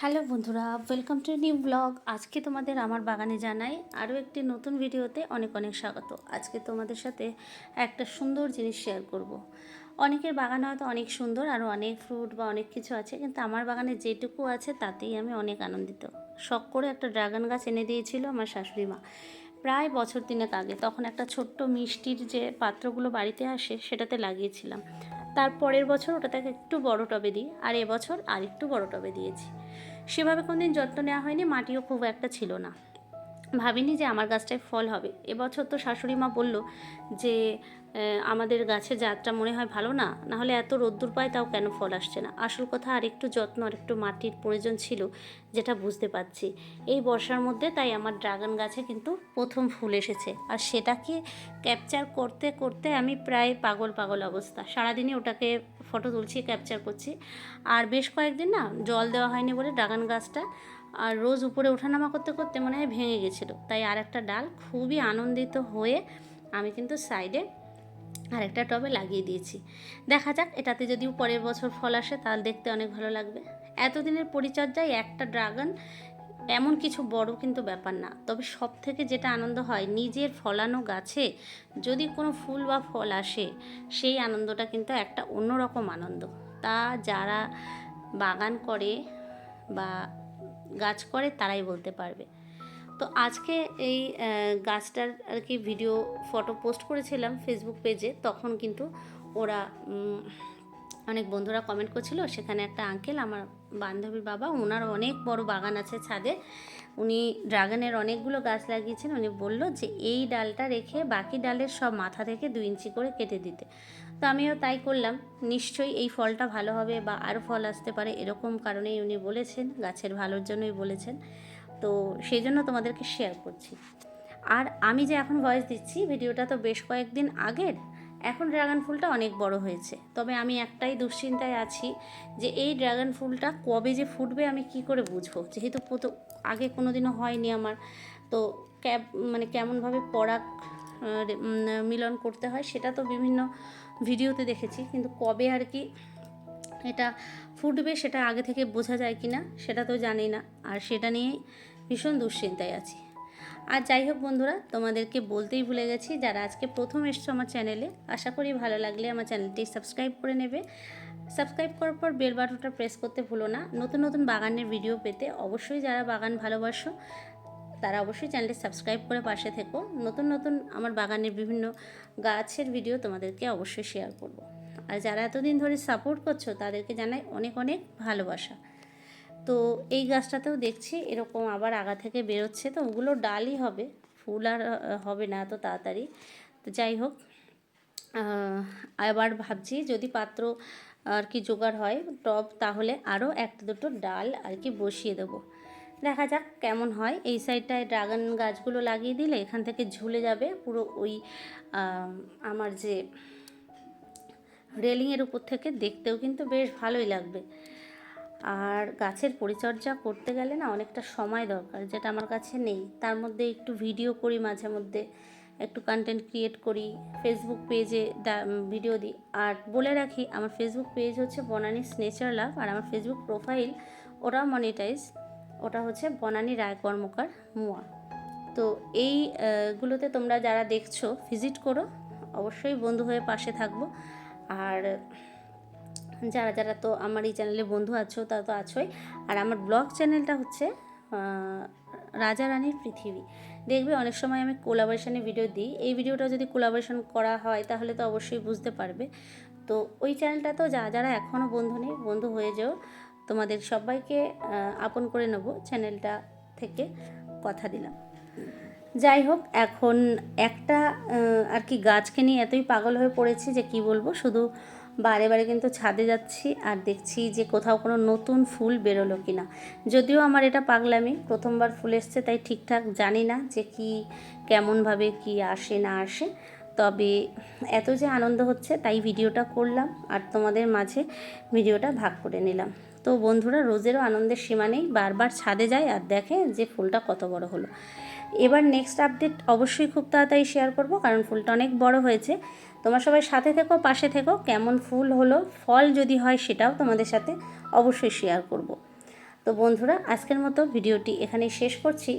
Hello বন্ধুরা, welcome to new blog. আজকে তোমাদের আমার বাগানে জানাই আরও একটি নতুন ভিডিওতে অনেক অনেক স্বাগত। আজকে তোমাদের সাথে একটা সুন্দর জিনিস শেয়ার করব। অনেকের বাগান হয়তো অনেক সুন্দর আর অনেক ফ্রুট বা অনেক কিছু আছে, কিন্তু আমার বাগানে যেটুকু আছে তাতেই আমি অনেক আনন্দিত। শখ করে একটা ড্রাগন গাছ এনে দিয়েছিল আমার শাশুড়ি মা প্রায় বছর তিনেক আগে। তখন একটা ছোট্ট মিষ্টির যে পাত্রগুলো বাড়িতে আসে সেটাতে লাগিয়েছিলাম। তার পরের বছর ওটাতে একটু বড় টবে দিই, আর এবছর আর একটু বড় টবে দিয়েছি। সেভাবে কোনোদিন যত্ন নেওয়া হয়নি, মাটিও খুব একটা ছিল না। ভাবিনি যে আমার গাছটায় ফল হবে। এবছর তো শাশুড়ি মা বলল যে আমাদের গাছের জাতটা মনে হয় ভালো না, নাহলে এত রোদ্দুর পায় তাও কেন ফল আসছে না। আসল কথা আর একটু যত্ন আর একটু মাটির প্রয়োজন ছিল, যেটা বুঝতে পারছি এই বর্ষার মধ্যে। তাই আমার ড্রাগন গাছে কিন্তু প্রথম ফুল এসেছে, আর সেটাকে ক্যাপচার করতে করতে আমি প্রায় পাগল পাগল অবস্থা। সারাদিনই ওটাকে ফটো তুলছি, ক্যাপচার করছি। আর বেশ কয়েকদিন না জল দেওয়া হয়নি বলে ড্রাগন গাছটা আর রোজ উপরে ওঠানামা করতে করতে মনে হয় ভেঙে গেছিলো। তাই আর একটা ডাল খুবই আনন্দিত হয়ে আমি কিন্তু সাইডে আরেকটা টবে লাগিয়ে দিয়েছি। দেখা যাক, এটাতে যদিও পরের বছর ফল আসে তাহলে দেখতে অনেক ভালো লাগবে। এতদিনের পরিচর্যায় একটা ড্রাগন এমন কিছু বড় কিন্তু ব্যাপার না, তবে সব থেকে যেটা আনন্দ হয় নিজের ফলানো গাছে যদি কোনো ফুল বা ফল আসে, সেই আনন্দটা কিন্তু একটা অন্যরকম আনন্দ। তা যারা বাগান করে বা গাছ করে তারাই বলতে পারবে। তো আজকে এই গাছটার আর কি ভিডিও ফটো পোস্ট করেছিলাম ফেসবুক পেজে, তখন কিন্তু ওরা অনেক বন্ধুরা কমেন্ট করছিল। সেখানে একটা আঙ্কেল, আমার বান্ধবীর বাবা, ওনার অনেক বড় বাগান আছে ছাদে, উনি ড্রাগনের অনেকগুলো গাছ লাগিয়েছেন। উনি বলল যে এই ডালটা রেখে বাকি ডালের সব মাথা থেকে 2 ইঞ্চি করে কেটে দিতে। তো আমিও তাই করলাম। নিশ্চয়ই এই ফলটা ভালো হবে বা আরও ফল আসতে পারে, এরকম কারণেই উনি বলেছেন, গাছের ভালোর জন্যই বলেছেন। তো সেই জন্য তোমাদেরকে শেয়ার করছি। আর আমি যে এখন ভয়েস দিচ্ছি, ভিডিওটা তো বেশ কয়েকদিন আগের। এখন ড্রাগন ফুলটা অনেক বড় হয়েছে, তবে আমি একটাই দুশ্চিন্তায় আছি যে এই ড্রাগন ফুলটা কবে যে ফুটবে আমি কি করে বুঝবো, যেহেতু আগে কোনো দিনও হয়নি আমার। তো কেমনভাবে পরাগ মিলন করতে হয় সেটা তো বিভিন্ন ভিডিওতে দেখেছি, কিন্তু কবে আর কি এটা ফুটবে সেটা আগে থেকে বোঝা যায় কি না সেটা তো জানি না। আর সেটা নিয়েই ভীষণ দুশ্চিন্তায় আছি। আর যাই হোক বন্ধুরা, তোমাদেরকে বলতেই ভুলে গেছি, যারা আজকে প্রথম এসছো আমার চ্যানেলে, আশা করি ভালো লাগলে আমার চ্যানেলটি সাবস্ক্রাইব করে নেবে। সাবস্ক্রাইব করার পর বেল বাটনটা প্রেস করতে ভুলো না। নতুন নতুন বাগানের ভিডিও পেতে অবশ্যই যারা বাগান ভালোবাসো তারা অবশ্যই চ্যানেলটি সাবস্ক্রাইব করে পাশে থেকো। নতুন নতুন আমার বাগানের বিভিন্ন গাছের ভিডিও তোমাদেরকে অবশ্যই শেয়ার করব। আর যারা এতদিন ধরে সাপোর্ট করছো তাদেরকে জানাই অনেক অনেক ভালোবাসা। তো এই গাছটাতেও দেখছি এরকম আবার আগা থেকে বেরোচ্ছে, তো ওগুলো ডালই হবে, ফুল আর হবে না এত তাড়াতাড়ি। তো যাই হোক, আবার ভাবছি যদি পাত্র আর কি জোগাড় হয় টব, তাহলে আরও একটা দুটো ডাল আর কি বসিয়ে দেবো। দেখা যাক কেমন হয়। এই সাইডটায় ড্রাগন গাছগুলো লাগিয়ে দিলে এখান থেকে ঝুলে যাবে পুরো ওই আমার যে রেলিংয়ের উপর থেকে, দেখতেও কিন্তু বেশ ভালোই লাগবে। আর গাছের পরিচর্যা করতে গেলে না অনেকটা সময় দরকার, যেটা আমার কাছে নেই। তার মধ্যে একটু ভিডিও করি, মাঝে মধ্যে একটু কন্টেন্ট ক্রিয়েট করি, ফেসবুক পেজে ভিডিও দিই। আর বলে রাখি, আমার ফেসবুক পেজ হচ্ছে বনানীস নেচার লাভ, আর আমার ফেসবুক প্রোফাইল ওটা মনিটাইজ, ওটা হচ্ছে বনানী রায় কর্মকার মুয়া। তো এইগুলোতে তোমরা যারা দেখছো ভিজিট করো, অবশ্যই বন্ধু হয়ে পাশে থাকবো। আর যারা যারা তো আমার এই চ্যানেলে বন্ধু আছো তারা তো আছোই। আর আমার ব্লগ চ্যানেলটা হচ্ছে রাজা রানীর পৃথিবী। দেখবে অনেক সময় আমি কোলাবোরেশনে ভিডিও দিই। এই ভিডিওটা যদি কোলাবোরেশন করা হয় তাহলে তো অবশ্যই বুঝতে পারবে। তো ওই চ্যানেলটা তো যারা এখনও বন্ধু নেই, বন্ধু হয়ে যাও। তোমাদের সবাইকে আপন করে নেব চ্যানেলটা থেকে, কথা দিলাম। যাই হোক, এখন একটা আর কি গাছকে নিয়ে এতই পাগল হয়ে পড়েছি যে কি বলবো। শুধু বারে বারে কিন্তু ছাদে যাচ্ছি আর দেখছি যে কোথাও কোনো নতুন ফুল বেরোলো কি না। যদিও আমার এটা পাগলামি, প্রথমবার ফুল এসছে তাই ঠিকঠাক জানি না যে কি কেমনভাবে কি আসে না আসে। তবে এত যে আনন্দ হচ্ছে তাই ভিডিওটা করলাম আর তোমাদের মাঝে ভিডিওটা ভাগ করে নিলাম। তো বন্ধুরা, রোজেরও আনন্দের সীমা নেই, বারবার ছাদে যায় আর দেখে যে ফুলটা কত বড় হলো। এবার নেক্সট আপডেট অবশ্যই খুব তাড়াতাড়ি শেয়ার করব, কারণ ফুলটা অনেক বড় হয়েছে। তোমরা সবাই সাথে থেকো, পাশে থেকো। কেমন ফুল হলো, ফল যদি হয় সেটাও তোমাদের সাথে অবশ্যই শেয়ার করব। তো বন্ধুরা, আজকের মতো ভিডিওটি এখানেই শেষ করছি।